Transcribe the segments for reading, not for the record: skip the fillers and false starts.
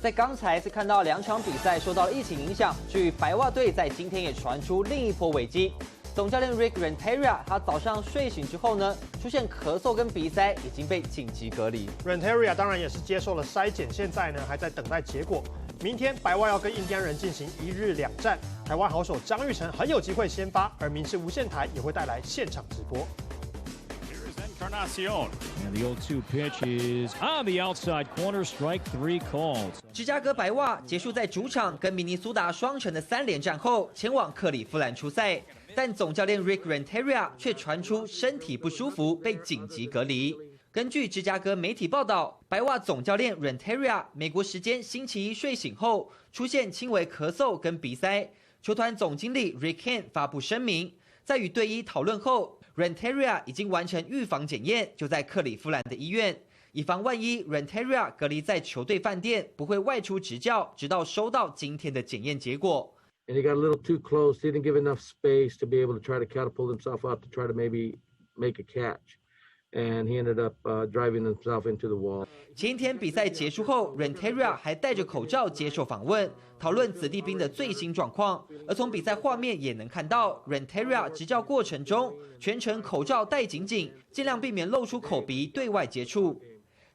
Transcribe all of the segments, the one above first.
在刚才是看到2场比赛受到了疫情影响，至于白袜队在今天也传出另一波危机。总教练 Rick Renteria 他早上睡醒之后呢，出现咳嗽跟鼻塞，已经被紧急隔离。Renteria 当然也是接受了筛检，现在呢还在等待结果。明天白袜要跟印第安人进行1日2战，台湾好手张育成很有机会先发，而民视无线台也会带来现场直播。 Encarnacion. And the 0-2 pitch is on the outside corner, strike 3 called. 芝加哥白袜结束在主场跟明尼苏达双城的3连战后，前往克里夫兰出赛，但总教练 Rick Renteria 却传出身体不舒服，被紧急隔离。根据芝加哥媒体报道，白袜总教练 Renteria 美国时间星期一睡醒后，出现轻微咳嗽跟鼻塞。球团总经理 Rick Hahn 发布声明，在与队医讨论后。 Renteria 已经完成预防检验，就在克里夫兰的医院，以防万一 Renteria 隔离在球队饭店，不会外出执教，直到收到今天的检验结果。And he got a little too close. He didn't give enough space to be able to try to catapult himself up to try to maybe make a catch. And he ended up driving himself into the wall. 前一天比赛结束后 ，Renteria 还戴着口罩接受访问，讨论子弟兵的最新状况。而从比赛画面也能看到 ，Renteria 执教过程中全程口罩戴紧紧，尽量避免露出口鼻对外接触。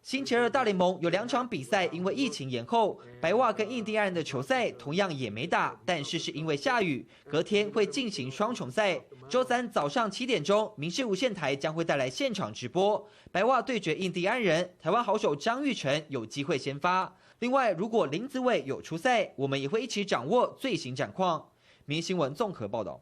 星期二大联盟有2场比赛因为疫情延后，白袜跟印第安人的球赛同样也没打，但是因为下雨，隔天会进行双重赛。周3早上7点钟，民视无线台将会带来现场直播，白袜对决印第安人，台湾好手张育成有机会先发。另外，如果林子伟有出赛，我们也会一起掌握最新战况。民视新闻综合报道。